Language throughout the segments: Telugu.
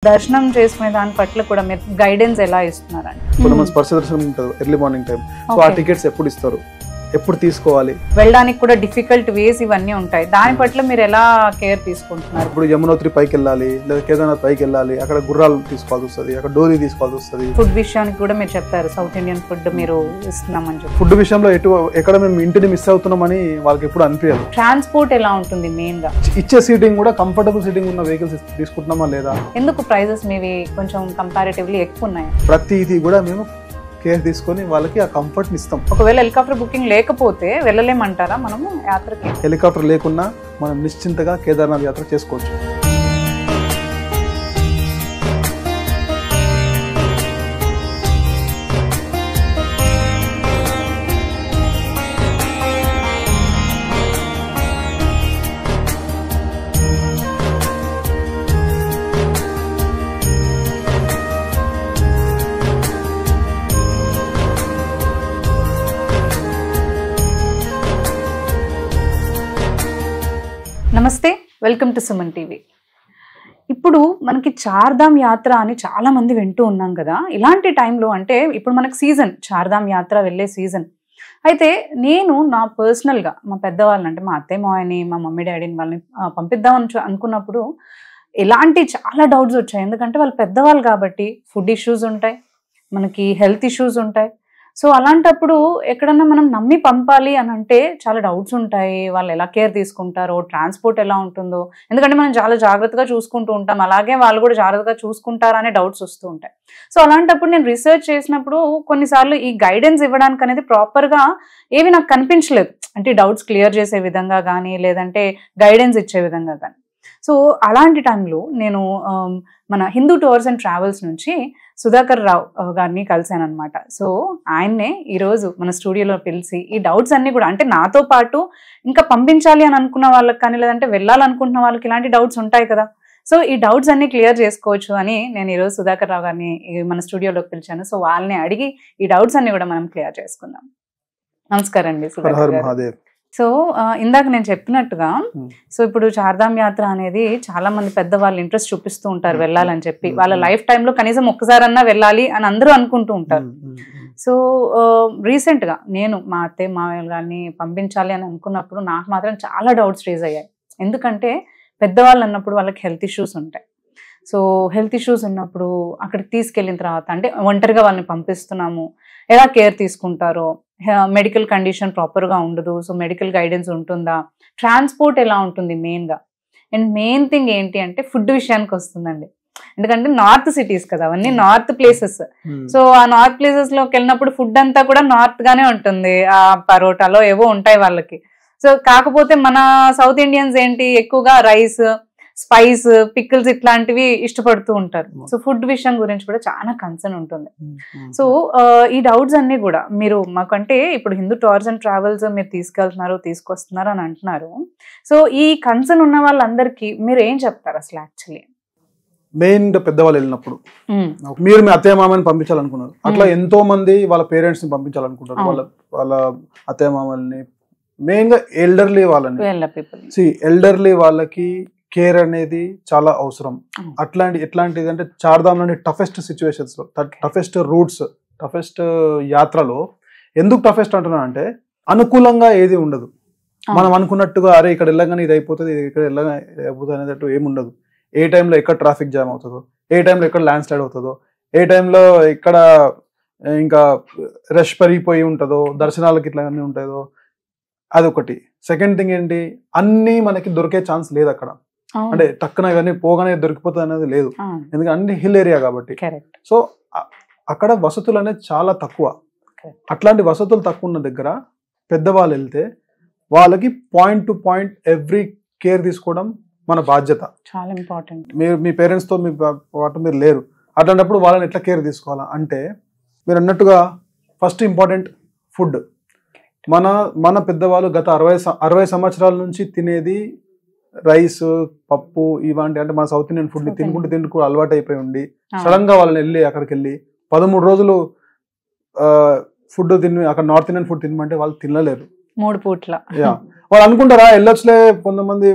దర్శనం చేసుకునే దాని పట్ల కూడా మీరు గైడెన్స్ ఎలా ఇస్తున్నారండి? కొంతమంది స్పర్శ దర్శనం ఉంటుంది ఎర్లీ మార్నింగ్ టైం. సో ఆ టికెట్స్ ఎప్పుడు ఇస్తారు, ఎప్పుడు తీసుకోవాలి, వెళ్ళడానికి కూడా డిఫికల్ట్ వేస్ ఇవన్నీ ఉంటాయి. దాని పట్ల మీరు ఎలా కేర్ తీసుకుంటున్నారు? ఇప్పుడు యమునోత్రి పైకి వెళ్ళాలి లేదా కేదార్నాథ్ పైకి వెళ్ళాలి, అక్కడ గుర్రాలు తీసుకోవాల్సి వస్తుంది, అక్కడ డోరీ తీసుకోవాల్సి వస్తుంది. ఫుడ్ విషయానికి కూడా మీరు చెప్పారు సౌత్ ఇండియన్ ఫుడ్ మీరు ఇస్తున్నామని చెప్పి. ఫుడ్ విషయంలో ఎక్కడ మేము ఇంటిని మిస్ అవుతున్నామని వాళ్ళకి ఎప్పుడు అనిపించదు. ట్రాన్స్పోర్ట్ ఎలా ఉంటుంది మెయిన్ గా? ఇచ్చే సీటింగ్ కూడా కంఫర్టబుల్ సీటింగ్ ఉన్న వెహికల్స్ తీసుకుంటున్నామా లేదా? ఎందుకు ప్రైజెస్ మీవి కొంచెం కంపారిటివ్లీ ఎక్కువ ఉన్నాయి? ప్రతిదీ కూడా మేము కేర్ తీసుకొని వాళ్ళకి ఆ కంఫర్ట్ ని ఇస్తాం. ఒకవేళ హెలికాప్టర్ బుకింగ్ లేకపోతే వెళ్ళలేమంటారా మనము యాత్రకి? హెలికాప్టర్ లేకున్నా మనం నిశ్చింతగా కేదార్నాథ్ యాత్ర చేసుకోవచ్చు. నమస్తే, వెల్కమ్ టు సుమన్ టీవీ. ఇప్పుడు మనకి చార్ధామ్ యాత్ర అని చాలా మంది వింటూ ఉన్నాం కదా. ఇలాంటి టైంలో అంటే ఇప్పుడు మనకి సీజన్, చార్ధామ్ యాత్ర వెళ్ళే సీజన్. అయితే నేను నా పర్సనల్గా మా పెద్దవాళ్ళని అంటే మా అత్తయ్య మావయ్యని మా మమ్మీ డాడీని వాళ్ళని పంపిద్దామని అనుకున్నప్పుడు ఎలాంటి చాలా డౌట్స్ వచ్చాయి. ఎందుకంటే వాళ్ళు పెద్దవాళ్ళు కాబట్టి ఫుడ్ ఇష్యూస్ ఉంటాయి, మనకి హెల్త్ ఇష్యూస్ ఉంటాయి. సో అలాంటప్పుడు ఎక్కడన్నా మనం నమ్మి పంపాలి అని అంటే చాలా డౌట్స్ ఉంటాయి. వాళ్ళు ఎలా కేర్ తీసుకుంటారో, ట్రాన్స్పోర్ట్ ఎలా ఉంటుందో, ఎందుకంటే మనం చాలా జాగ్రత్తగా చూసుకుంటూ ఉంటాం, అలాగే వాళ్ళు కూడా జాగ్రత్తగా చూసుకుంటారా అనే డౌట్స్ వస్తూ ఉంటాయి. సో అలాంటప్పుడు నేను రీసెర్చ్ చేసినప్పుడు కొన్నిసార్లు ఈ గైడెన్స్ ఇవ్వడానికి అనేది ప్రాపర్గా ఏవి నాకు కనిపించలేదు. అంటే డౌట్స్ క్లియర్ చేసే విధంగా కానీ లేదంటే గైడెన్స్ ఇచ్చే విధంగా కానీ. సో అలాంటి టైంలో నేను మన హిందూ టూర్స్ అండ్ ట్రావెల్స్ నుంచి సుధాకర్ రావు గారిని కలిశాను అనమాట. సో ఆయన్నే ఈరోజు మన స్టూడియోలో పిలిచి ఈ డౌట్స్ అన్ని కూడా అంటే నాతో పాటు ఇంకా పంపించాలి అని అనుకున్న వాళ్ళకి కానీ లేదంటే వెళ్ళాలనుకుంటున్న వాళ్ళకి ఇలాంటి డౌట్స్ ఉంటాయి కదా. సో ఈ డౌట్స్ అన్ని క్లియర్ చేసుకోవచ్చు అని నేను ఈరోజు సుధాకర్ రావు గారిని మన స్టూడియోలోకి పిలిచాను. సో వాళ్ళని అడిగి ఈ డౌట్స్ అన్ని కూడా మనం క్లియర్ చేసుకుందాం. నమస్కారం అండి సుధాకర్ గారు. సో ఇందాక నేను చెప్పినట్టుగా సో ఇప్పుడు చార్ధామ్ యాత్ర అనేది చాలా మంది పెద్దవాళ్ళు ఇంట్రెస్ట్ చూపిస్తూ ఉంటారు వెళ్ళాలని చెప్పి. వాళ్ళ లైఫ్ టైంలో కనీసం ఒక్కసారన్నా వెళ్ళాలి అని అందరూ అనుకుంటూ ఉంటారు. సో రీసెంట్ గా నేను మా అత్తయ్య మావయ్య గారిని పంపించాలి అని అనుకున్నప్పుడు నాకు మాత్రం చాలా డౌట్స్ రేజ్ అయ్యాయి. ఎందుకంటే పెద్దవాళ్ళు అన్నప్పుడు వాళ్ళకి హెల్త్ ఇష్యూస్ ఉంటాయి. సో హెల్త్ ఇష్యూస్ ఉన్నప్పుడు అక్కడికి తీసుకెళ్ళిన తర్వాత అంటే ఒంటరిగా వాళ్ళని పంపిస్తున్నాము, ఎలా కేర్ తీసుకుంటారో, మెడికల్ కండిషన్ ప్రాపర్గా ఉండదు, సో మెడికల్ గైడెన్స్ ఉంటుందా, ట్రాన్స్పోర్ట్ ఎలా ఉంటుంది మెయిన్గా, అండ్ మెయిన్ థింగ్ ఏంటి అంటే ఫుడ్ విషయానికి వస్తుందండి. ఎందుకంటే నార్త్ సిటీస్ కదా అవన్నీ, నార్త్ ప్లేసెస్. సో ఆ నార్త్ ప్లేసెస్ లోకి వెళ్ళినప్పుడు ఫుడ్ అంతా కూడా నార్త్ గానే ఉంటుంది. ఆ పరోటాలో ఏవో ఉంటాయి వాళ్ళకి. సో కాకపోతే మన సౌత్ ఇండియన్స్ ఏంటి ఎక్కువగా రైస్, స్పైస్, పికిల్స్ ఇట్లాంటివి ఇష్టపడుతూ ఉంటారు. సో ఫుడ్ విషయం గురించి కూడా చాలా కన్సర్న్ ఉంటుంది. సో ఈ డౌట్స్ అన్ని కూడా మీరు మాకంటే ఇప్పుడు హిందూ టూర్స్ అండ్ ట్రావెల్స్ మీరు తీసుకొస్తున్నారు అని అంటున్నారు. సో ఈ కన్సర్న్ ఉన్న వాళ్ళందరికీ మీరు ఏం చెప్తారు అసలు? యాక్చువల్లీ మెయిన్ పెద్దవాళ్ళు వెళ్ళినప్పుడు మీరు మీ అత్తయ్య మామని పంపించాలనుకున్నారు, అట్లా ఎంతో మంది వాళ్ళ పేరెంట్స్ ని పంపించాలనుకుంటారు. వాళ్ళ అత్తయ్య మామల్ని, మెయిన్ గా ఎల్డర్లీ వాళ్ళని, ఎల్డర్లీ వాళ్ళకి కేర్ అనేది చాలా అవసరం. ఎట్లాంటిది అంటే చార్ధామ్ లోని టఫెస్ట్ సిచ్యువేషన్స్ లో, టఫెస్ట్ రూట్స్, టఫెస్ట్ యాత్రలో ఎందుకు టఫెస్ట్ అంటున్నా అంటే అనుకూలంగా ఏది ఉండదు. మనం అనుకున్నట్టుగా అరే ఇక్కడ వెళ్ళగానే ఇది అయిపోతుంది, ఇక్కడ వెళ్ళగానే ఇది అయిపోతుంది అనేటట్టు ఏముండదు. ఏ టైంలో ఎక్కడ ట్రాఫిక్ జామ్ అవుతుందో, ఏ టైంలో ఎక్కడ ల్యాండ్ స్లైడ్ అవుతుందో, ఏ టైంలో ఎక్కడ ఇంకా రష్ పెరిగిపోయి ఉంటుందో, దర్శనాలకి ఇట్లా అన్నీ ఉంటుందో, అదొకటి. సెకండ్ థింగ్ ఏంటి, అన్నీ మనకి దొరికే ఛాన్స్ లేదు అక్కడ. అంటే టక్కున కానీ పోగానే దొరికిపోతుంది అనేది లేదు, ఎందుకంటే అన్ని హిల్ ఏరియా కాబట్టి. సో అక్కడ వసతులు అనేది చాలా తక్కువ. అట్లాంటి వసతులు తక్కువ ఉన్న దగ్గర పెద్దవాళ్ళు వెళ్తే వాళ్ళకి point to point every care తీసుకోవడం మన బాధ్యత. చాలా ఇంపార్టెంట్. మీరు మీ పేరెంట్స్ తో మీ పాటు మీరు లేరు, అట్లాంటప్పుడు వాళ్ళని ఎట్లా కేర్ తీసుకోవాలా అంటే మీరు అన్నట్టుగా ఫస్ట్ ఇంపార్టెంట్ ఫుడ్. మన పెద్దవాళ్ళు గత 60 సంవత్సరాల నుంచి తినేది రైస్, పప్పు ఇలాంటి అంటే మన సౌత్ ఇండియన్ ఫుడ్ ని తింటూ అలవాటు అయిపోయి ఉండి సడన్ గా వాళ్ళని వెళ్ళి అక్కడికి వెళ్ళి 13 రోజులు ఫుడ్ తిని అక్కడ నార్త్ ఇండియన్ ఫుడ్ తినమంటే వాళ్ళు తినలేరు 3 పూట్ల. వాళ్ళు అనుకుంటారా వెళ్ళొచ్చులే, కొంతమంది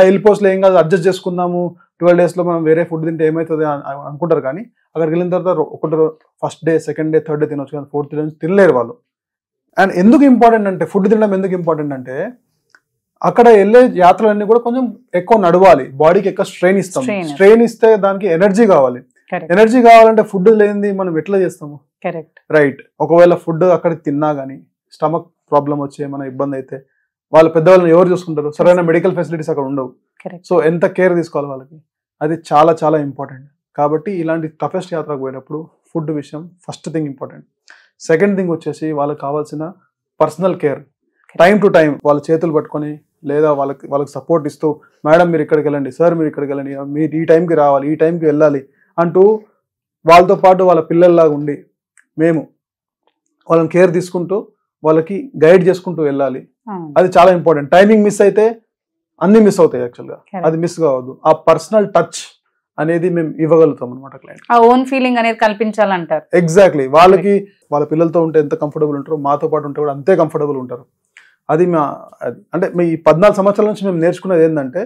వెళ్ళిపోస్ట్లో ఏం కాదు అడ్జస్ట్ చేసుకుందాము 12 days లో మనం వేరే ఫుడ్ తింటే ఏమవుతుంది అనుకుంటారు. కానీ అక్కడికి వెళ్ళిన తర్వాత ఒకటి first day, second day, third day తినొచ్చు, కానీ ఫోర్త్ డే నుంచి తినలేరు వాళ్ళు. అండ్ ఎందుకు ఇంపార్టెంట్ అంటే ఫుడ్ తినడం ఎందుకు ఇంపార్టెంట్ అంటే అక్కడ వెళ్ళే యాత్రలన్నీ కూడా కొంచెం ఎక్కువ నడవాలి, బాడీకి ఎక్కువ స్ట్రెయిన్ ఇస్తాం. స్ట్రెయిన్ ఇస్తే దానికి ఎనర్జీ కావాలి. ఎనర్జీ కావాలంటే ఫుడ్ లేనిది మనం ఎట్లా చేస్తాము? రైట్. ఒకవేళ ఫుడ్ అక్కడ తిన్నా గానీ స్టమక్ ప్రాబ్లం వచ్చి ఏమైనా ఇబ్బంది అయితే వాళ్ళ పెద్దవాళ్ళని ఎవరు చూసుకుంటారు? సరైన మెడికల్ ఫెసిలిటీస్ అక్కడ ఉండవు. సో ఎంత కేర్ తీసుకోవాలి వాళ్ళకి, అది చాలా చాలా ఇంపార్టెంట్. కాబట్టి ఇలాంటి టఫెస్ట్ యాత్రకు పోయినప్పుడు ఫుడ్ విషయం first thing important. Second thing వచ్చేసి వాళ్ళకి కావాల్సిన personal care. Time to time వాళ్ళ చేతులు పట్టుకొని లేదా వాళ్ళకి సపోర్ట్ ఇస్తూ, మేడం మీరు ఇక్కడికి వెళ్ళండి, సార్ మీరు ఇక్కడికి వెళ్ళండి, మీరు ఈ టైంకి రావాలి, ఈ టైంకి వెళ్ళాలి అంటూ వాళ్ళతో పాటు వాళ్ళ పిల్లల్లాగా ఉండి మేము వాళ్ళని కేర్ తీసుకుంటూ వాళ్ళకి గైడ్ చేసుకుంటూ వెళ్ళాలి. అది చాలా ఇంపార్టెంట్. టైమింగ్ మిస్ అయితే అన్ని మిస్ అవుతాయి. యాక్చువల్గా అది మిస్ కావద్దు. ఆ పర్సనల్ టచ్ అనేది మేము ఇవ్వగలుగుతాం అనమాట క్లయింట్. ఆ ఓన్ ఫీలింగ్ అనేది కల్పించాలంటారు. ఎగ్జాక్ట్లీ. వాళ్ళకి వాళ్ళ పిల్లలతో ఉంటే ఎంత కంఫర్టబుల్ ఉంటారో మాతో పాటు ఉంటే కూడా అంతే కంఫర్టబుల్ ఉంటారు. అది అంటే మీ 14 సంవత్సరాల నుంచి మేము నేర్చుకున్నది ఏంటంటే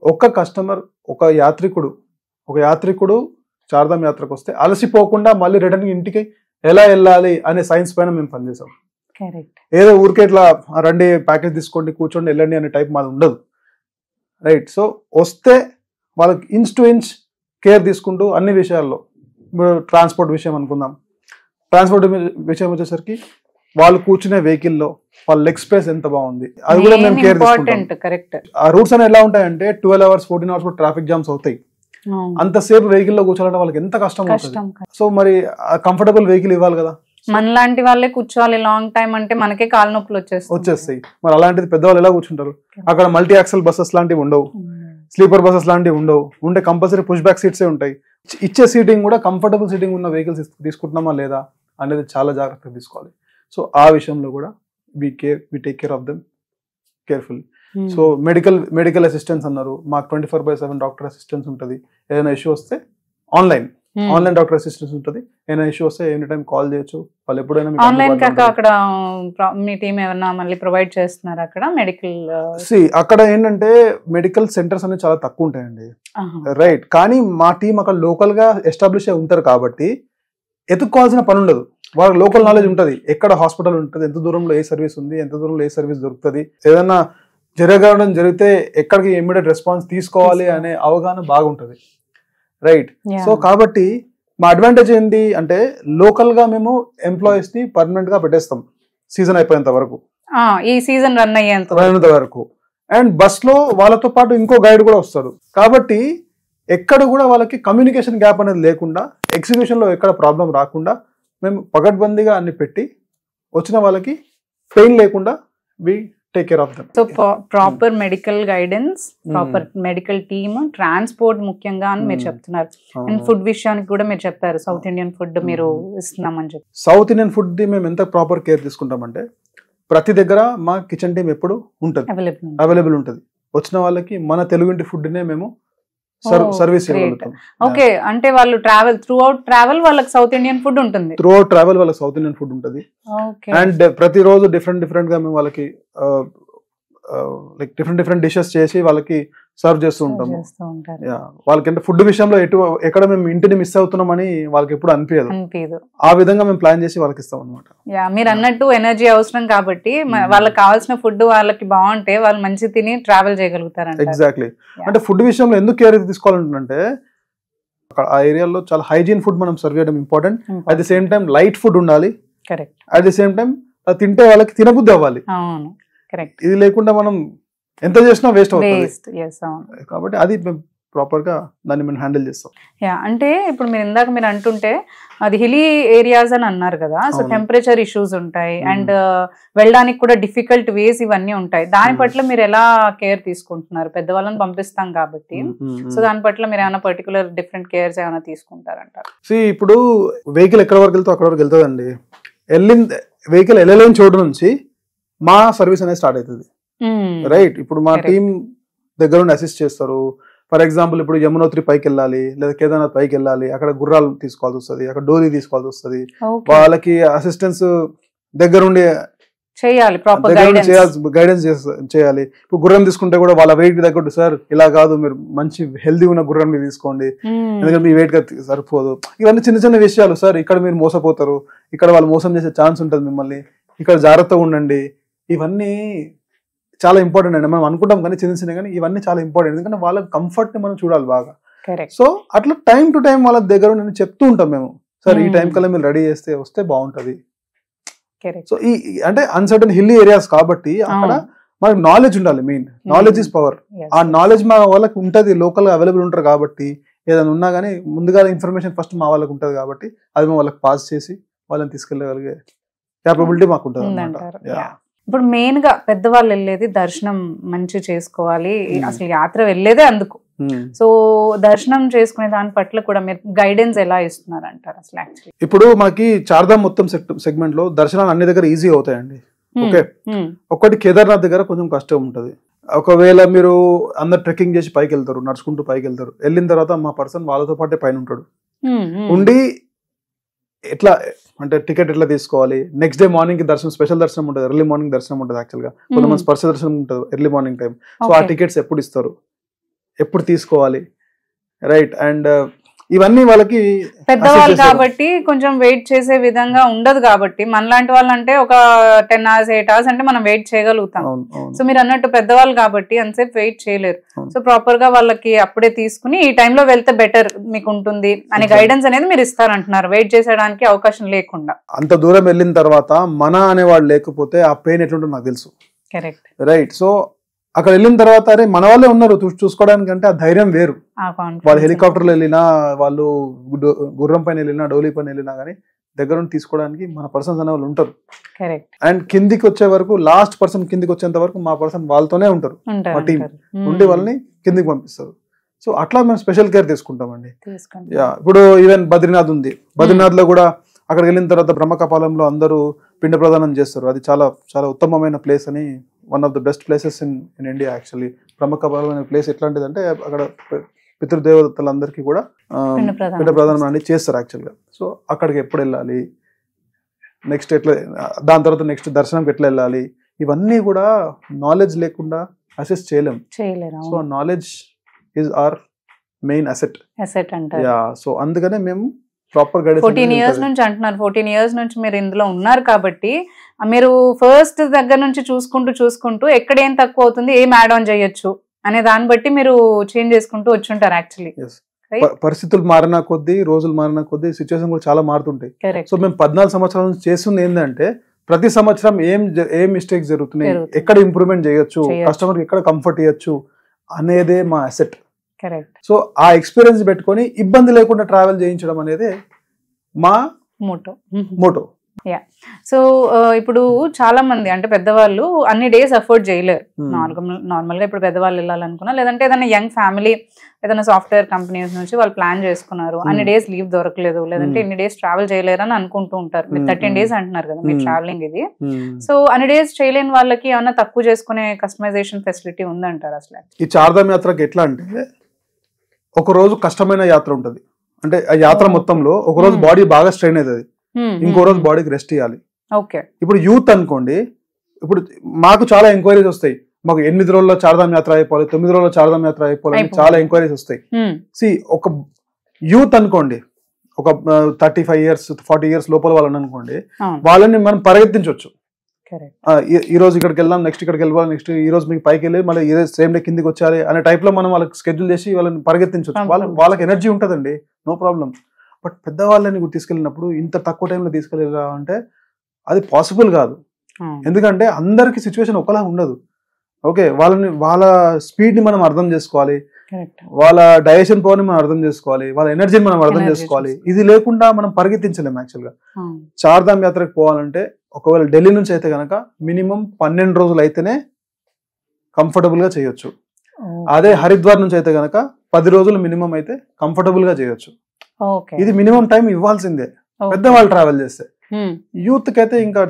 ఒక కస్టమర్, ఒక యాత్రికుడు చార్ధామ్ యాత్రకు వస్తే అలసిపోకుండా మళ్ళీ రిటర్న్ ఇంటికి ఎలా వెళ్ళాలి అనే సైన్స్ పైన మేము పనిచేసాం. ఏదో ఊరికే ఇట్లా రండి ప్యాకేజ్ తీసుకోండి కూర్చోండి వెళ్ళండి అనే టైప్ మాది ఉండదు. రైట్. సో వస్తే వాళ్ళకి ఇంచ్ టు ఇంచ్ కేర్ తీసుకుంటూ అన్ని విషయాల్లో, ఇప్పుడు ట్రాన్స్పోర్ట్ విషయం అనుకుందాం. ట్రాన్స్పోర్ట్ విషయం వచ్చేసరికి వాళ్ళు కూర్చునే వెహికల్లో వాళ్ళ లెగ్ స్పేస్ ఎంత బాగుంది అది కూడా మేము కేర్ తీసుకుంటాం. ఆ రూట్స్ అనేవి ఎలా ఉంటాయంటే 12 hours 14 hours ట్రాఫిక్ జామ్స్ అవుతాయి. అంతసేపు వెహికల్లో కూర్చోాలంటే వాళ్ళకి ఎంత కష్టం అవుతుంది. సో మరి కంఫర్టబుల్ వెహికల్ ఇవ్వాలి కదా. మనలాంటి వాళ్ళే కూర్చోవాలి లాంగ్ టైం అంటే మనకే కాలు నొప్పులు వచ్చేస్తాయి. మరి అలాంటిది పెద్దవాళ్ళు ఎలా కూర్చుంటారు? అక్కడ మల్టీ యాక్సెల్ బస్సెస్ లాంటివి ఉండవు, స్లీపర్ బస్సెస్ లాంటివి ఉండవు. ఉంటే కంపల్సరీ పుష్ బ్యాక్ సీట్సే ఉంటాయి. ఇచ్చే సీటింగ్ కూడా కంఫర్టబుల్ సీటింగ్ ఉన్న వెహికల్స్ తీసుకుంటున్నామా లేదా అనేది చాలా జాగ్రత్తగా తీసుకోవాలి. సో ఆ విషయంలో కూడా we take care of them careful. So medical assistance అన్నారు, మాకు 24/7 డాక్టర్ అసిస్టెన్స్ ఉంటుంది. ఏదైనా ఇష్యూ వస్తే ఆన్లైన్ డాక్టర్ అసిస్టెన్స్ ఉంటుంది. ఏదైనా ఇష్యూ వస్తే ఎనీ టైం కాల్ చేయొచ్చు. వాళ్ళు ఎప్పుడైనా అక్కడ మీ టీమ్ ఏమన్నా మళ్ళీ ప్రొవైడ్ చేస్తున్నారు అక్కడ మెడికల్? అక్కడ ఏంటంటే మెడికల్ సెంటర్స్ అనేవి చాలా తక్కువ ఉంటాయండి. రైట్. కానీ మా టీం అక్కడ లోకల్ గా ఎస్టాబ్లిష్ అయి ఉంటారు కాబట్టి ఎత్తుక్కోవాల్సిన పని ఉండదు. వాళ్ళకి లోకల్ నాలెడ్జ్ ఉంటుంది. ఎక్కడ హాస్పిటల్ ఉంటుంది, ఎంత దూరంలో ఏ సర్వీస్ ఉంది, ఎంత దూరంలో ఏ సర్వీస్ దొరుకుతుంది, ఏదైనా జరగడం జరిగితే ఎక్కడికి ఇమ్మీడియట్ రెస్పాన్స్ తీసుకోవాలి అనే అవగాహన బాగుంటుంది. రైట్. సో కాబట్టి మా అడ్వాంటేజ్ ఏంటి అంటే లోకల్ గా మేము ఎంప్లాయీస్ ని పర్మనెంట్ గా పెట్టేస్తాం సీజన్ అయిపోయేంత వరకు, ఈ సీజన్ రన్ అయ్యేంత వరకు. అండ్ బస్ లో వాళ్ళతో పాటు ఇంకో గైడ్ కూడా వస్తాడు. కాబట్టి ఎక్కడ కూడా వాళ్ళకి కమ్యూనికేషన్ గ్యాప్ అనేది లేకుండా, ఎగ్జిక్యూషన్ లో ఎక్కడ ప్రాబ్లం రాకుండా మేము పగడ్బందీగా అన్ని పెట్టి వచ్చిన వాళ్ళకి పెయిన్ లేకుండా we take care of them. So proper medical guidance, proper medical team, transport ముఖ్యంగా అని మీరు చెప్తున్నారు. అండ్ ఫుడ్ విషయానికి కూడా మీరు చెప్పారు సౌత్ ఇండియన్ ఫుడ్ మీరు ఇస్తున్నామని చెప్పి. సౌత్ ఇండియన్ ఫుడ్ ది మేము ఎంత ప్రాపర్ కేర్ తీసుకుంటామంటే ప్రతి దగ్గర మా కిచెన్ టీమ్ ఎప్పుడు ఉంటుంది, అవైలబుల్ ఉంటుంది. వచ్చిన వాళ్ళకి మన తెలుగుంటి ఫుడ్ నే మేము సర్వీస్ ఇవ్వగలుగుతాం. ఓకే. అంటే వాళ్ళు త్రూ అవుట్ ట్రావెల్ వాళ్ళకి సౌత్ ఇండియన్ ఫుడ్ ఉంటుంది. అండ్ ప్రతిరోజు డిఫరెంట్ గా మేము వాళ్ళకి లైక్ డిఫరెంట్ డిషెస్ చేసి వాళ్ళకి సర్వ్ చేస్తూ ఉంటాము. వాళ్ళకి అంటే ఫుడ్ విషయంలో ఎక్కడ మేము ఇంటిని మిస్ అవుతున్నామని వాళ్ళకి ఎప్పుడు అనిపించదు. ఆ విధంగా మేము ప్లాన్ చేసి వాళ్ళకి ఇస్తాం అనమాట. మీరు అన్నట్టు ఎనర్జీ అవసరం కాబట్టి వాళ్ళకి కావాల్సిన ఫుడ్ వాళ్ళకి బాగుంటే వాళ్ళు మంచి తిని ట్రావెల్ చేయగలుగుతారు. ఎగ్జాక్ట్లీ. అంటే ఫుడ్ విషయంలో ఎందుకు కేర్ తీసుకోవాలంటే ఆ ఏరియాలో చాలా హైజీన్ ఫుడ్ మనం సర్వ్ చేయడం important. At the same time light food ఉండాలి. అట్ ది సేమ్ టైం అది తింటే వాళ్ళకి తినబుద్ధి అవ్వాలి. ఇది లేకుండా మనం ఎంత చేసినా వేస్ట్ అవుతుంది. కాబట్టి అది ప్రాపర్ గా దాన్ని మనం హ్యాండిల్ చేస్తాం. అంటే ఇప్పుడు మీరు అంటుంటే అది హిలీ ఏరియాస్ అని అన్నారు కదా. సో టెంపరేచర్ ఇష్యూస్ ఉంటాయి అండ్ వెళ్ళడానికి కూడా డిఫికల్ట్ వేస్ ఇవన్నీ ఉంటాయి. దాని పట్ల మీరు ఎలా కేర్ తీసుకుంటున్నారు? పెద్దవాళ్ళని పంపిస్తాం కాబట్టి సో దాని పట్ల మీరు ఏమైనా పర్టికులర్ డిఫరెంట్ కేర్స్ ఏమైనా తీసుకుంటారంటారు? ఇప్పుడు వెహికల్ ఎక్కడ వరకు వెళ్తే అక్కడ వరకు వెళ్తుందండి. వెహికల్ వెళ్ళలేని చోటు నుంచి మా సర్వీస్ అనేది స్టార్ట్ అవుతుంది. రైట్. ఇప్పుడు మా టీం దగ్గర నుండి అసిస్ట్ చేస్తారు. ఫర్ ఎగ్జాంపుల్ ఇప్పుడు యమునోత్రి పైకి వెళ్ళాలి లేదా కేదార్నాథ్ పైకి వెళ్ళాలి, అక్కడ గుర్రాలు తీసుకోవాల్సి వస్తుంది, అక్కడ డోలీ తీసుకోవాల్సి వస్తుంది. వాళ్ళకి అసిస్టెన్స్ దగ్గరుండి చేయాలి, ప్రాపర్ గైడెన్స్ చేయాలి. ఇప్పుడు గుర్రం తీసుకుంటే కూడా వాళ్ళ వెయిట్ తగ్గట్టు, సార్ ఇలా కాదు, మీరు మంచి హెల్దీ ఉన్న గుర్రం తీసుకోండి, ఎందుకంటే మీ వెయిట్ గా సరిపోదు. ఇవన్నీ చిన్న చిన్న విషయాలు. సార్ ఇక్కడ మీరు మోసపోతారు, ఇక్కడ వాళ్ళు మోసం చేసే ఛాన్స్ ఉంటుంది మిమ్మల్ని, ఇక్కడ జాగ్రత్తగా ఉండండి. ఇవన్నీ చాలా ఇంపార్టెంట్ అండి. మనం అనుకుంటాం కానీ చిన్న చిన్న, కానీ ఇవన్నీ చాలా ఇంపార్టెంట్. ఎందుకంటే వాళ్ళ కంఫర్ట్ ని మనం చూడాలి బాగా. సో అట్లా టైం టు టైం వాళ్ళ దగ్గర నేను చెప్తూ ఉంటాం మేము, సార్ ఈ టైం కల్లా మీరు రెడీ వస్తే బాగుంటది. సో ఈ అంటే అన్సర్టన్ హిల్లీ ఏరియాస్ కాబట్టి అక్కడ మనకు నాలెడ్జ్ ఉండాలి. Main knowledge is power. ఆ నాలెడ్జ్ మా వాళ్ళకి ఉంటది, లోకల్ అవైలబుల్ ఉంటారు కాబట్టి ఏదైనా ఉన్నా కానీ ముందుగా ఇన్ఫర్మేషన్ ఫస్ట్ మా వాళ్ళకి ఉంటది కాబట్టి అది మేము వాళ్ళకి పాస్ చేసి వాళ్ళని తీసుకెళ్ళగలిగే క్యాపబిలిటీ మాకు ఉంటుంది అన్నమాట. ఇప్పుడు మెయిన్ గా పెద్దవాళ్ళు వెళ్ళేది దర్శనం మంచి చేసుకోవాలి, అసలు యాత్ర వెళ్ళేదే అందుకు. సో దర్శనం చేసుకునే దాని పట్ల కూడా మీరు గైడెన్స్ ఎలా ఇస్తున్నారు అంటారు అసలు? యాక్చువల్లీ ఇప్పుడు మనకి చార్ధామ్ మొత్తం సెగ్మెంట్ లో దర్శనాలు అన్ని దగ్గర ఈజీ అవుతాయండి. ఓకే, ఒకటి కేదార్నాథ్ దగ్గర కొంచెం కష్టం ఉంటది. ఒకవేళ మీరు అందరు ట్రెక్కింగ్ చేసి పైకి వెళ్తారు, నడుచుకుంటూ పైకి వెళ్తారు, వెళ్ళిన తర్వాత మా పర్సన్ వాళ్ళతో పాటే పైన ఉంటాడు. ఉండి ఎట్లా అంటే టికెట్ ఎట్లా తీసుకోవాలి, నెక్స్ట్ డే మార్నింగ్ కి దర్శనం, స్పెషల్ దర్శనం ఉంటుంది, ఎర్లీ మార్నింగ్ దర్శనం ఉంటుంది. యాక్చువల్ గా కొంతమంది స్పర్శ దర్శనం ఉంటుంది ఎర్లీ మార్నింగ్ టైం. సో ఆ టికెట్స్ ఎప్పుడు ఇస్తారు, ఎప్పుడు తీసుకోవాలి, రైట్? అండ్ ఇవన్నీ వాళ్ళకి పెద్దవాళ్ళు కాబట్టి కొంచెం వెయిట్ చేసే విధంగా ఉండదు కాబట్టి, మనలాంటి వాళ్ళు అంటే ఒక 10 hours 8 hours అంటే మనం వెయిట్ చేయగలుగుతాం. సో మీరు అన్నట్టు పెద్దవాళ్ళు కాబట్టి అంతసేపు వెయిట్ చేయలేరు. సో ప్రాపర్ గా వాళ్ళకి అప్పుడే తీసుకుని ఈ టైంలో వెళ్తే బెటర్ మీకు ఉంటుంది అనే గైడెన్స్ అనేది మీరు ఇస్తారంటున్నారు, వెయిట్ చేసేయడానికి అవకాశం లేకుండా. అంత దూరం వెళ్ళిన తర్వాత మన అనేవాళ్ళు లేకపోతే ఆ పెయిన్ ఎట్లుంటుందో నాకు తెలుసు. Correct, right. సో అక్కడ వెళ్ళిన తర్వాత అరే మన వాళ్ళే ఉన్నారు చూసుకోవడానికి అంటే ఆ ధైర్యం వేరు. వాళ్ళు హెలికాప్టర్లో వెళ్ళినా, వాళ్ళు గుర్రం పైన వెళ్ళినా, డోలీ పైన వెళ్ళినా కానీ దగ్గర నుండి తీసుకోవడానికి మన పర్సన్స్ అనే వాళ్ళు ఉంటారు. అండ్ కిందికి వచ్చే వరకు, లాస్ట్ పర్సన్ కిందికి వచ్చేంత వరకు మా పర్సన్ వాళ్ళతోనే ఉంటారు, మా టీం ఉండి వాళ్ళని కిందికి పంపిస్తారు. సో అట్లా మేము స్పెషల్ కేర్ తీసుకుంటామండి. ఇప్పుడు ఈవెన్ బద్రీనాథ్ ఉంది, బద్రీనాథ్ లో కూడా అక్కడికి వెళ్ళిన తర్వాత బ్రహ్మకపాలంలో అందరూ పిండ ప్రదానం చేస్తారు. అది చాలా చాలా ఉత్తమమైన ప్లేస్ అని, one of the best places in India actually. Brahmakapalam అనే ప్లేస్ ఎట్లాంటిది అంటే అక్కడ పితృదేవతలందరికీ కూడా పిండ ప్రదానం అనేది చేస్తారు యాక్చువల్గా. సో అక్కడికి ఎప్పుడు వెళ్ళాలి, నెక్స్ట్ ఎట్లా, దాని తర్వాత నెక్స్ట్ దర్శనంకి ఎట్లా వెళ్ళాలి, ఇవన్నీ కూడా నాలెడ్జ్ లేకుండా అసెస్ చేయలేము. So knowledge is our main asset. So అందుకనే మేము ప్రాపర్ గైడెన్స్. 14 years నుంచి అంటున్నారు, 14 years నుంచి మీరు ఇందులో ఉన్నారు కాబట్టి మీరు ఫస్ట్ దగ్గర నుంచి చూసుకుంటూ ఎక్కడ ఏం తక్కువ అవుతుంది, ఏం యాడ్ ఆన్ చేయొచ్చు అనే దాన్ని బట్టి మీరు చేంజ్ చేసుకుంటూ వచ్చుంటారు యాక్చువల్లీ. పరిస్థితులు మారిన కొద్దీ, రోజులు మారిన కొద్దీ సిచ్యువేషన్ కూడా చాలా మారుతుంటాయి. సో మేము 14 సంవత్సరాల నుంచి చేస్తుంది ఏంటంటే ప్రతి సంవత్సరం ఏం మిస్టేక్స్ జరుగుతున్నాయి, ఎక్కడ ఇంప్రూవ్మెంట్ చేయొచ్చు, కస్టమర్ ఎక్కడ కంఫర్ట్ ఇవ్వచ్చు అనేదే మా అసెట్. సో ఆ ఎక్స్పీరియన్స్ పెట్టుకొని ఇబ్బంది లేకుండా ట్రావెల్ చేయించడం అనేది మా మోటో. సో ఇప్పుడు చాలా మంది అంటే పెద్దవాళ్ళు అన్ని డేస్ అఫోర్డ్ చేయలేరు. నార్మల్ గా ఇప్పుడు పెద్దవాళ్ళు వెళ్ళాలనుకున్నా, లేదంటే ఏదైనా యంగ్ ఫ్యామిలీ ఏదైనా సాఫ్ట్వేర్ కంపెనీస్ నుంచి వాళ్ళు ప్లాన్ చేసుకున్నారు, అన్ని డేస్ లీవ్ దొరకలేదు, లేదంటే ఇన్ని డేస్ ట్రావెల్ చేయలేరు అని అనుకుంటూ ఉంటారు. మీరు 13 days అంటున్నారు కదా మీరు ట్రావెలింగ్ ఇది. సో అన్ని డేస్ చేయలేని వాళ్ళకి ఏమన్నా తక్కువ చేసుకునే కస్టమైజేషన్ ఫెసిలిటీ ఉందంటారు అసలు? ఈ చార్ధామ్ యాత్రకి ఎట్లా అంటే ఒక రోజు కష్టమైన యాత్ర ఉంటది. అంటే ఆ యాత్ర మొత్తంలో ఒక రోజు బాడీ బాగా స్ట్రెయిన్ అవుతుంది, ఇంకో రోజు బాడీకి రెస్ట్ ఇవ్వాలి. ఇప్పుడు యూత్ అనుకోండి, ఇప్పుడు మాకు చాలా ఎంక్వైరీస్ వస్తాయి, మాకు 8 రోజుల్లో చార్ధామ్ యాత్ర అయిపోవాలి, 9 రోజుల్లో చార్ధామ్ యాత్ర అయిపోవాలి, చాలా ఎంక్వైరీస్ వస్తాయి. ఒక యూత్ అనుకోండి, ఒక 35 years 40 years లోపల వాళ్ళని అనుకోండి, వాళ్ళని మనం పరిగెత్తించవచ్చు. ఈ రోజు ఇక్కడికి వెళ్దాం, నెక్స్ట్ ఇక్కడికి వెళ్ళాలి, నెక్స్ట్ ఈ రోజు మీకు పైకి వెళ్ళి మళ్ళీ ఈ రోజు సేమ్ డే కిందికి వచ్చాలి అనే టైప్ లో మనం వాళ్ళకి స్కెడ్యూల్ చేసి వాళ్ళని పరిగెత్తించవచ్చు. వాళ్ళకి ఎనర్జీ ఉంటదండి, నో ప్రాబ్లం. బట్ పెద్దవాళ్ళని తీసుకెళ్ళినప్పుడు ఇంత తక్కువ టైంలో తీసుకెళ్ళాలంటే అది పాసిబుల్ కాదు. ఎందుకంటే అందరికి సిచ్యువేషన్ ఒకలా ఉండదు. ఓకే, వాళ్ళ స్పీడ్ ని మనం అర్థం చేసుకోవాలి, వాళ్ళ డైజెషన్ పవర్ ని మనం అర్థం చేసుకోవాలి, వాళ్ళ ఎనర్జీని మనం అర్థం చేసుకోవాలి. ఇది లేకుండా మనం పరిగెత్తించలేము. యాక్చువల్ గా చార్ధామ్ యాత్రకు పోవాలంటే ఒకవేళ ఢిల్లీ నుంచి అయితే కనుక మినిమం 12 రోజులు అయితేనే కంఫర్టబుల్ గా చేయొచ్చు. అదే హరిద్వార్ నుంచి అయితే కనుక 10 రోజులు మినిమం అయితే కంఫర్టబుల్ గా చేయొచ్చు. ఇది మినిమం టైం ఇవ్వాల్సిందే పెద్దవాళ్ళు ట్రావెల్ చేస్తే. యూత్ కి అయితే ఇంకా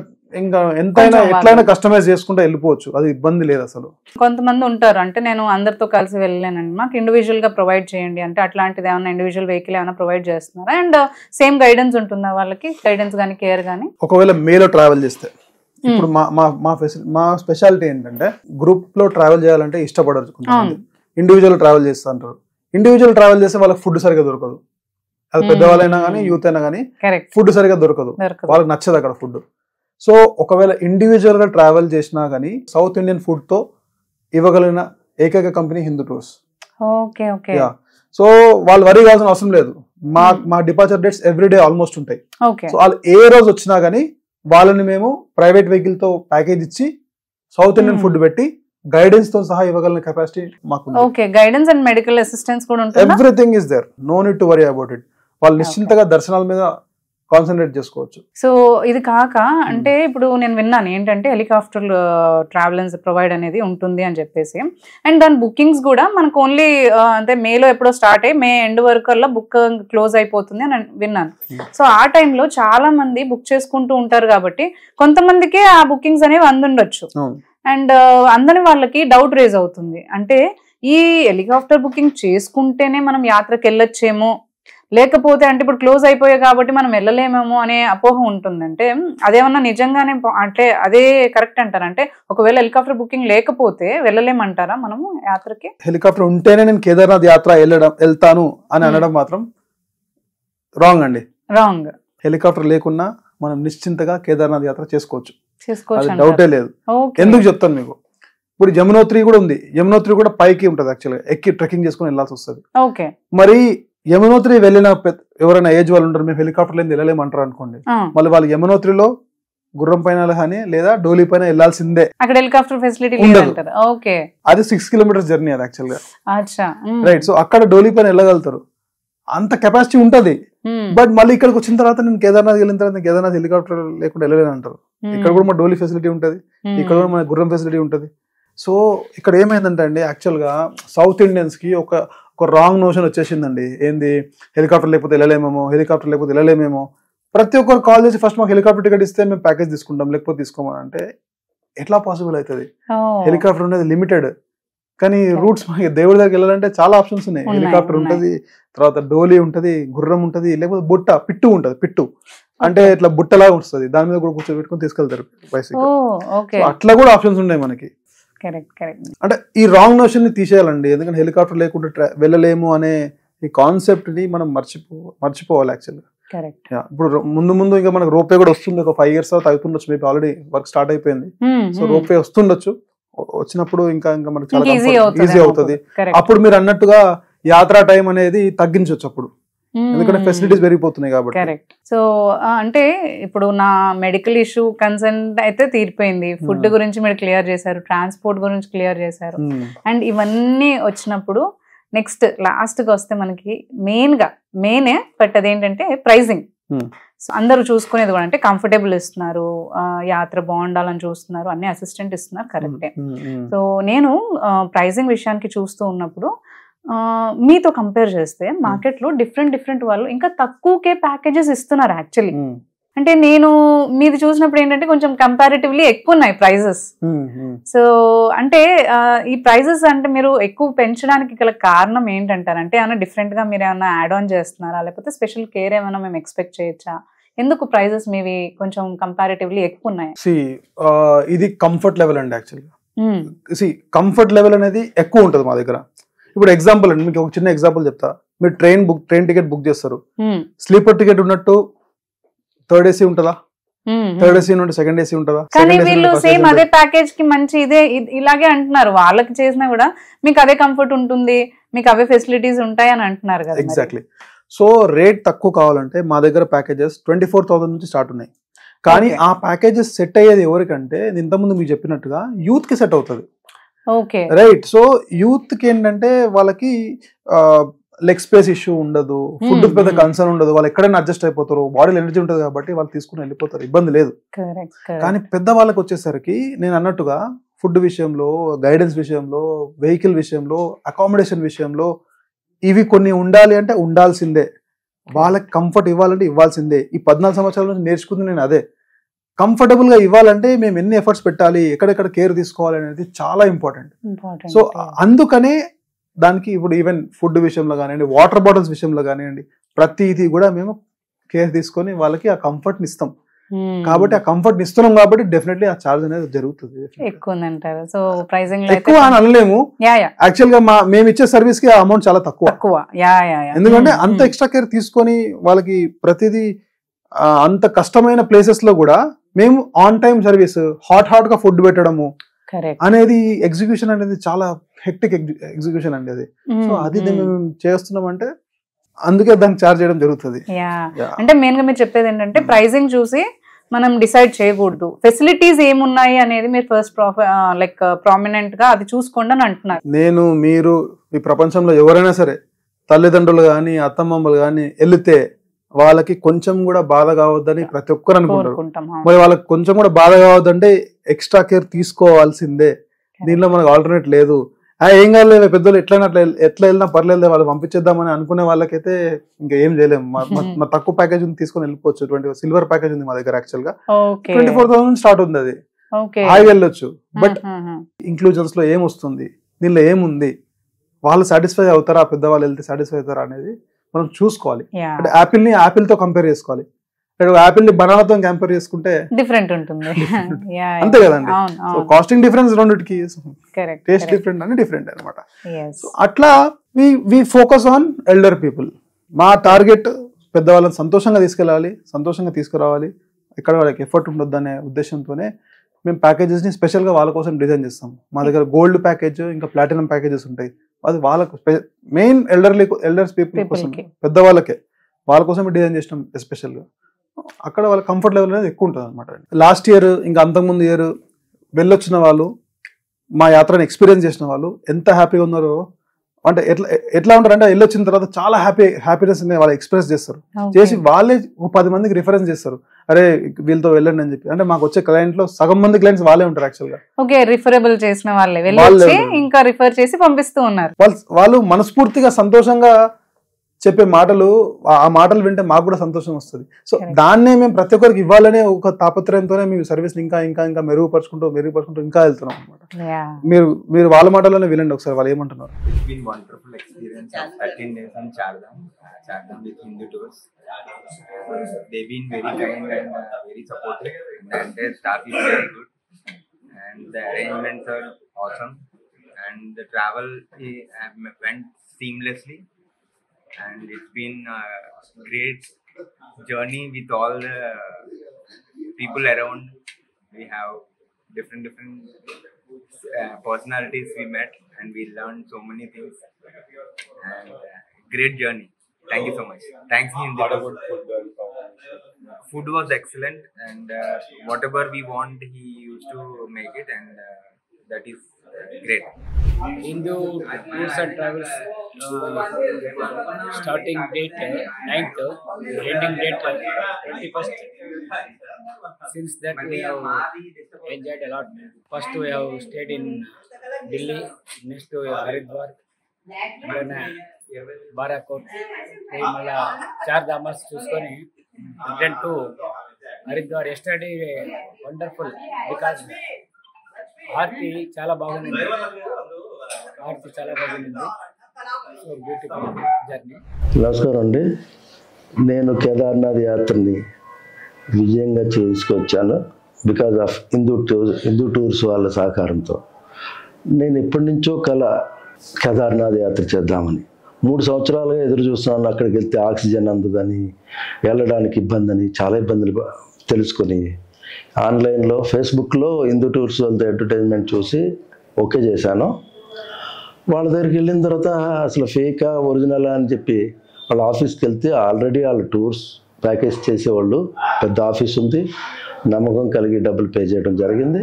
ఎంతైనా ఎట్లయినా కస్టమైజ్ చేసుకుంటే వెళ్ళిపోవచ్చు, అది ఇబ్బంది లేదు అసలు. కొంతమంది ఉంటారు అంటే నేను అందరితో కలిసి వెళ్ళలేనండి, మాకు ఇండివిజువల్ గా ప్రొవైడ్ చేయండి అంటే అట్లాంటిది ఏమైనా ఇండివిజువల్ వెహికల్ ఏమైనా ప్రొవైడ్ చేస్తున్నారా? అండ్ సేమ్ గైడెన్స్ ఉంటుందా వాళ్ళకి, గైడెన్స్ కానీ కేర్ కానీ? ఒకవేళ మేలో ట్రావెల్ చేస్తే ఇప్పుడు మా స్పెషాలిటీ ఏంటంటే గ్రూప్ లో ట్రావెల్ చేయాలంటే ఇష్టపడరు, ఇండివిజువల్ ట్రావెల్ చేస్తా అంటారు. ఇండివిజువల్ ట్రావెల్ చేస్తే వాళ్ళకి ఫుడ్ సరిగా దొరకదు, అది పెద్దవాళ్ళైనా కానీ యూత్ అయినా కానీ ఫుడ్ సరిగా దొరకదు, వాళ్ళకి నచ్చదు అక్కడ ఫుడ్. సో ఒకవేళ ఇండివిజువల్ గా ట్రావెల్ చేసినా కానీ సౌత్ ఇండియన్ ఫుడ్ తో ఇవ్వగలిగిన ఏకైక కంపెనీ హిందూ టూర్స్. సో వాళ్ళు వరీ కావాల్సిన అవసరం లేదు, మా డిపార్చర్ డేట్స్ ఎవ్రీడే ఆల్మోస్ట్ ఉంటాయి. సో వాళ్ళు ఏ రోజు వచ్చినా గానీ వాళ్ళని మేము ప్రైవేట్ వెహికల్ తో ప్యాకేజ్ ఇచ్చి సౌత్ ఇండియన్ ఫుడ్ పెట్టి గైడెన్స్ తో సహా ఇవ్వగలిగిన కెపాసిటీ మాకు. గైడెన్స్ అండ్ మెడికల్ అసిస్టెన్స్ కూడా ఉంటుంది, everything is there, no need to worry about it. వాళ్ళు నిశ్చింతగా దర్శనాల మీద కాన్సన్ట్రేట్ చేసుకోవచ్చు. సో ఇది కాక అంటే ఇప్పుడు నేను విన్నాను ఏంటంటే హెలికాప్టర్ ట్రావెలెన్స్ ప్రొవైడ్ అనేది ఉంటుంది అని చెప్పేసి, అండ్ దాని బుకింగ్స్ కూడా మనకు ఓన్లీ అంటే మేలో ఎప్పుడో స్టార్ట్ అయ్యి మే ఎండ్ వరకు అలా బుక్ క్లోజ్ అయిపోతుంది అని విన్నాను. సో ఆ టైంలో చాలా మంది బుక్ చేసుకుంటూ ఉంటారు కాబట్టి కొంతమందికే ఆ బుకింగ్స్ అనేవి అందుండొచ్చు, అండ్ అందని వాళ్ళకి డౌట్ రేజ్ అవుతుంది. అంటే ఈ హెలికాప్టర్ బుకింగ్ చేసుకుంటేనే మనం యాత్రకు వెళ్ళొచ్చేమో, లేకపోతే అంటే ఇప్పుడు క్లోజ్ అయిపోయాయి కాబట్టి మనం వెళ్ళలేమేమో అనే అపోహ ఉంటుంది. అంటే అదేమన్నా నిజంగానే అంటే అదే కరెక్ట్ అంటారా? అంటే ఒకవేళ హెలికాప్టర్ బుకింగ్ లేకపోతే వెళ్ళలేమంటారా మనము యాత్రకి? హెలికాప్టర్ ఉంటేనే నేను కేదార్నాథ్ యాత్ర వెళ్తాను అని అనడం మాత్రం రాంగ్ అండి, రాంగ్. హెలికాప్టర్ లేకున్నా మనం నిశ్చింతగా కేదార్నాథ్ యాత్ర చేసుకోవచ్చు, డౌటే లేదు. ఎందుకు చెప్తాను మీకు, ఇప్పుడు యమునోత్రి కూడా ఉంది, యమునోత్రి కూడా పైకి ఉంటుంది, యాక్చువల్గా ఎక్కి ట్రెక్కింగ్ చేసుకుని వెళ్ళాల్సి వస్తుంది. మరి యమునోత్రి వెళ్ళిన ఎవరైనా ఏజ్ వాళ్ళు ఉంటారు, మేము హెలికాప్టర్ లేని వెళ్ళలేమంటారు అనుకోండి, మళ్ళీ వాళ్ళు యమునోత్రిలో గుర్రం పైన కానీ లేదా డోలీ పైన వెళ్ళాల్సిందే, అక్కడ హెలికాప్టర్ ఫెసిలిటీ అది 6 kilometers జర్నీ అది యాక్చువల్ గా, రైట్. సో అక్కడ డోలీ పైన వెళ్ళగలుగుతారు, అంత కెపాసిటీ ఉంటది. బట్ మళ్ళీ ఇక్కడికి వచ్చిన తర్వాత నేను కేదార్నాథ్ వెళ్ళిన తర్వాత కేదార్నాథ్ హెలికాప్టర్ లేకుండా వెళ్ళలేను అంటారు. ఇక్కడ కూడా మన డోలీ ఫెసిలిటీ ఉంటది, ఇక్కడ కూడా మన గుర్రం ఫెసిలిటీ ఉంటది. సో ఇక్కడ ఏమైందంటే అండి, యాక్చువల్ గా సౌత్ ఇండియన్స్ కి ఒక రాంగ్ నోషన్ వచ్చేసిందండి. ఏంది, హెలికాప్టర్ లేకపోతే వెళ్ళలేమేమో, హెలికాప్టర్ లేకపోతే వెళ్ళలేమేమో. ప్రతి ఒక్కరు కాల్ చేసి ఫస్ట్ మాకు హెలికాప్టర్ టికెట్ ఇస్తే మేము ప్యాకేజ్ తీసుకుంటాం, లేకపోతే తీసుకోమని అంటే ఎట్లా పాసిబుల్ అవుతుంది? హెలికాప్టర్ అనేది లిమిటెడ్, కానీ రూట్స్ మనకి దేవుడి దగ్గరికి వెళ్ళాలంటే చాలా ఆప్షన్స్ ఉన్నాయి. హెలికాప్టర్ ఉంటది, తర్వాత డోలీ ఉంటది, గుర్రం ఉంటది, లేకపోతే పిట్టు ఉంటది. పిట్టు అంటే ఇట్లా బుట్టలాగా వస్తుంది, దాని మీద కూడా కూర్చోబెట్టుకుని తీసుకెళ్తారు బైసికల్. అట్లా కూడా ఆప్షన్స్ ఉన్నాయి మనకి. అంటే ఈ రాంగ్ నోషన్ ని తీసేయాలండి, ఎందుకంటే హెలికాప్టర్ లేకుండా వెళ్ళలేము అనే ఈ కాన్సెప్ట్ ని మనం మర్చిపోవాలి యాక్చువల్గా. ఇప్పుడు ముందు ఇంకా మనకు రోపే కూడా వస్తుంది, ఒక 5 years తర్వాత అవుతుండొచ్చు, మేబీ ఆల్రెడీ వర్క్ స్టార్ట్ అయిపోయింది. సో రోపే వస్తుండొచ్చు, వచ్చినప్పుడు ఇంకా మనకు చాలా ఈజీ అవుతుంది. అప్పుడు మీరు అన్నట్టుగా యాత్రా టైం అనేది తగ్గించవచ్చు అప్పుడు, ఎందుకంటే ఫెసిలిటీస్ పెరిగిపోతున్నాయి కాబట్టి. కరెక్ట్. సో అంటే ఇప్పుడు నా మెడికల్ ఇష్యూ కన్సర్న్ అయితే తీరిపోయింది, ఫుడ్ గురించి మీరు క్లియర్ చేశారు, ట్రాన్స్పోర్ట్ గురించి క్లియర్ చేశారు, అండ్ ఇవన్నీ వచ్చినప్పుడు నెక్స్ట్ లాస్ట్ గా వస్తే మనకి మెయినే బట్ అదేంటంటే ప్రైజింగ్. సో అందరూ చూసుకునేది కూడా అంటే కంఫర్టబుల్ ఇస్తున్నారు, యాత్ర బాగుండాలని చూస్తున్నారు, అన్ని అసిస్టెంట్ ఇస్తున్నారు, కరెక్టే. సో నేను ప్రైజింగ్ విషయానికి చూస్తూ ఉన్నప్పుడు మీతో కంపేర్ చేస్తే మార్కెట్ లో డిఫరెంట్ వాళ్ళు ఇంకా తక్కువకే ప్యాకేజెస్ ఇస్తున్నారు యాక్చువల్లీ. అంటే నేను మీది చూసినప్పుడు ఏంటంటే కొంచెం కంపారిటివ్లీ ఎక్కువ ఉన్నాయి ప్రైజెస్. సో అంటే ఈ ప్రైజెస్ అంటే మీరు ఎక్కువ పెంచడానికి గల కారణం ఏంటంటారు? అంటే ఏమైనా డిఫరెంట్ గా మీరు ఏమైనా యాడ్ ఆన్ చేస్తున్నారా, లేకపోతే స్పెషల్ కేర్ ఏమైనా మేము ఎక్స్పెక్ట్ చేయొచ్చా? ఎందుకు ప్రైజెస్ మీవి కొంచెం కంపారిటివ్లీ ఎక్కువ ఉన్నాయి? ఇది కంఫర్ట్ లెవెల్ అండి యాక్చువల్గా. కంఫర్ట్ లెవెల్ అనేది ఎక్కువ ఉంటుంది మా దగ్గర. ఇప్పుడు ఎగ్జాంపుల్ అండి, మీకు ఒక చిన్న ఎగ్జాంపుల్ చెప్తా. మీరు ట్రైన్ టికెట్ బుక్ చేస్తారు, స్లీపర్ టికెట్ ఉన్నట్టు థర్డ్ ఏసీ ఉంటుందా? థర్డ్ ఏసీ నుండి సెకండ్ ఏసీ ఉంటుందా? కానీ వీళ్ళు సేమ్ అదే ప్యాకేజ్ కి మంచి ఇలాగే అంటున్నారు, వాళ్ళకి చేసినా కూడా మీకు అదే కంఫర్ట్ ఉంటుంది, మీకు అవే ఫెసిలిటీస్ ఉంటాయి అని అంటున్నారు కదా. ఎగ్జాక్ట్లీ. సో రేట్ తక్కువ కావాలంటే మా దగ్గర ప్యాకేజెస్ 24,000 నుంచి స్టార్ట్ ఉన్నాయి. కానీ ఆ ప్యాకేజెస్ సెట్ అయ్యేది ఎవరికంటే, ఇంతకుముందు మీకు చెప్పినట్టుగా యూత్ కి సెట్ అవుతుంది, రైట్. సో యూత్ కి ఏంటంటే వాళ్ళకి లెగ్ స్పేస్ ఇష్యూ ఉండదు, ఫుడ్ పెద్ద కన్సర్న్ ఉండదు, వాళ్ళు ఎక్కడైనా అడ్జస్ట్ అయిపోతారు, బాడీలో ఎనర్జీ ఉంటుంది కాబట్టి వాళ్ళు తీసుకుని వెళ్ళిపోతారు, ఇబ్బంది లేదు. కానీ పెద్ద వాళ్ళకి వచ్చేసరికి నేను అన్నట్టుగా ఫుడ్ విషయంలో, గైడెన్స్ విషయంలో, వెహికల్ విషయంలో, అకామిడేషన్ విషయంలో ఇవి కొన్ని ఉండాలి అంటే ఉండాల్సిందే, వాళ్ళకి కంఫర్ట్ ఇవ్వాలంటే ఇవ్వాల్సిందే. ఈ 14 సంవత్సరాల నుంచి నేర్చుకుంది నేను అదే. కంఫర్టబుల్ గా ఇవ్వాలంటే మేము ఎన్ని ఎఫర్ట్స్ పెట్టాలి, ఎక్కడెక్కడ కేర్ తీసుకోవాలి అనేది చాలా ఇంపార్టెంట్. సో అందుకనే దానికి ఇప్పుడు ఈవెన్ ఫుడ్ విషయంలో కానివ్వండి, వాటర్ బాటిల్స్ విషయంలో కానివ్వండి, ప్రతిదీ కూడా మేము కేర్ తీసుకొని వాళ్ళకి ఆ కంఫర్ట్ని ఇస్తాం. కాబట్టి ఆ కంఫర్ట్ ఇస్తున్నాం కాబట్టి డెఫినెట్లీ ఆ చార్జ్ అనేది జరుగుతుంది. ఎక్కువ ఉందంటారు. సో ప్రైసింగ్ ఎక్కువ అని అనలేము, యాక్చువల్ గా మేము ఇచ్చే సర్వీస్ కి అమౌంట్ చాలా తక్కువ. ఎందుకంటే అంత ఎక్స్ట్రా కేర్ తీసుకొని వాళ్ళకి ప్రతిదీ అంత కష్టమైన ప్లేసెస్ లో కూడా మేము ఆన్ టైం సర్వీస్, హాట్ గా ఫుడ్ పెట్టడము అనేది ఎగ్జిక్యూషన్ అనేది చాలా హెక్టిక్ ఎగ్జిక్యూషన్ అండి అది. సో అది మేము చేస్తున్నామంటే అందుకే దాన్ని చార్జ్ చేయడం జరుగుతుంది. అంటే మెయిన్ గా మీరు చెప్పేది ఏంటంటే ప్రైసింగ్ చూసి మనం డిసైడ్ చేయకూడదు, ఫెసిలిటీస్ ఏమున్నాయి అనేది మీరు ఫస్ట్ లైక్ ప్రామినెంట్ గా అది చూసుకోండి అని అంటున్నారు. నేను, మీరు, ఈ ప్రపంచంలో ఎవరైనా సరే తల్లిదండ్రులు కానీ అత్తమ్మమ్మలు కానీ వెళితే వాళ్ళకి కొంచెం కూడా బాధ కావద్దని ప్రతి ఒక్కరు అనుకుంటారు. మరి వాళ్ళకి కొంచెం కూడా బాధ కావద్దంటే ఎక్స్ట్రా కేర్ తీసుకోవాల్సిందే, దీనిలో మనకు ఆల్టర్నేట్ లేదు. ఏం కాలేదు పెద్దలు ఎట్లా వెళ్ళినా పర్లేదు వాళ్ళు పంపించేద్దామని అనుకునే వాళ్ళకైతే ఇంకా ఏం చేయలేము. మా తక్కువ ప్యాకేజ్ ఉంది తీసుకొని వెళ్ళిపోవచ్చు. సిల్వర్ ప్యాకేజ్ ఉంది మా దగ్గర, యాక్చువల్ గా 24,000 స్టార్ట్ ఉంది, అది హాయిగా వెళ్ళొచ్చు. బట్ ఇంక్లూజన్స్ లో ఏమొస్తుంది, దీనిలో ఏముంది, వాళ్ళు సాటిస్ఫై అవుతారా, పెద్దవాళ్ళు వెళ్తే సాటిస్ఫై అవుతారా అనేది మనం చూసుకోవాలి. అంటే యాపిల్ తో కంపేర్ చేసుకోవాలి, యాపిల్ ని బనానాతో కంపేర్ చేసుకుంటే డిఫరెంట్ ఉంటుంది, అంతే కదండి. సో కాస్టింగ్ డిఫరెన్స్ రెండిటికి, టేస్ట్ డిఫరెంట్ అని డిఫరెంట్ అనమాట. అట్లా we focus on elder people. మా టార్గెట్ పెద్దవాళ్ళని సంతోషంగా తీసుకెళ్ళాలి, సంతోషంగా తీసుకురావాలి, ఎక్కడ వాళ్ళకి ఎఫర్ట్ ఉండొద్దు అనే ఉద్దేశంతోనే మేము ప్యాకేజెస్ ని స్పెషల్ గా వాళ్ళ కోసం డిజైన్ చేస్తాం. మా దగ్గర గోల్డ్ ప్యాకేజ్, ఇంకా ప్లాటినం ప్యాకేజెస్ ఉంటాయి. అది వాళ్ళకు మెయిన్ ఎల్డర్స్ పీపుల్ కోసం, పెద్దవాళ్ళకే, వాళ్ళ కోసం డిజైన్ చేసినాం ఎస్పెషల్ గా. అక్కడ వాళ్ళ కంఫర్ట్ లెవెల్ అనేది ఎక్కువ ఉంటుంది అనమాట. లాస్ట్ ఇయర్ ఇంకా అంతకుముందు ఇయర్ వెళ్ళొచ్చిన వాళ్ళు, మా యాత్రను ఎక్స్పీరియన్స్ చేసిన వాళ్ళు ఎంత హ్యాపీగా ఉన్నారో, అంటే ఎట్లా ఉంటారు అంటే వెళ్ళొచ్చిన తర్వాత చాలా హ్యాపీనెస్ వాళ్ళు ఎక్స్ప్రెస్ చేస్తారు, చేసి వాళ్ళే 10 మందికి రిఫరెన్స్ చేస్తారు, అరే వీళ్ళతో వెళ్ళండి అని చెప్పి. అంటే మాకు వచ్చే క్లయింట్ లో సగం మంది క్లయింట్స్ వాళ్ళే ఉంటారు యాక్చువల్ గా. ఓకే, రిఫరబుల్ చేసిన వాళ్ళే ఇంకా రిఫర్ చేసి పంపిస్తూ ఉన్నారు. వాళ్ళు మనస్ఫూర్తిగా సంతోషంగా చెప్పే మాటలు, ఆ మాటలు వింటే మాకు కూడా సంతోషం వస్తుంది. సో దాన్నే మేము ప్రతి ఒక్కరికి ఇవ్వాలనే ఒక తాపత్రయంతోనే మేము సర్వీస్ ఇంకా ఇంకా ఇంకా మెరుగుపరుచుకుంటూ ఇంకా వెళ్తున్నాం అనమాట. మీరు వాళ్ళ మాటల్లోనే వినండి ఒకసారి, వాళ్ళు ఏమంటున్నారు. And it's been a great journey with all the people around. We have different personalities we met, and we learned so many things, and great journey. Thank you so much. Thanks Hindi. Food was excellent, and whatever we want he used to make it, and that is great. Hindu Tours and Travels starting date 9th, ending date 21st. Since that we have enjoyed a lot. First we have stayed in Delhi, next to Haridwar, then Barakot, malla Chardhamas చూసుకొని return to Haridwar. Yesterday wonderful because Aarti చాలా బాగుంది. So beautiful journey. నమస్కారం అండి, నేను కేదార్నాథ్ యాత్రని విజయంగా చేసుకొచ్చాను బికాజ్ ఆఫ్ హిందూ టూర్స్ వాళ్ళ సహకారంతో. నేను ఎప్పటి నుంచో కల కేదార్నాథ్ యాత్ర చేద్దామని 3 సంవత్సరాలుగా ఎదురు చూస్తున్నాను. అక్కడికి వెళ్తే ఆక్సిజన్ అందదని, వెళ్ళడానికి ఇబ్బంది అని, చాలా ఇబ్బందులు తెలుసుకొని ఆన్లైన్లో ఫేస్బుక్లో హిందూ టూర్స్ వాళ్ళతో అడ్వర్టైజ్మెంట్ చూసి ఓకే చేశాను. వాళ్ళ దగ్గరికి వెళ్ళిన తర్వాత అసలు ఫేకా ఒరిజినలా అని చెప్పి వాళ్ళ ఆఫీస్కి వెళ్తే ఆల్రెడీ వాళ్ళ టూర్స్ ప్యాకేజ్ చేసేవాళ్ళు, పెద్ద ఆఫీస్ ఉంది, నమ్మకం కలిగి డబ్బులు పే చేయడం జరిగింది.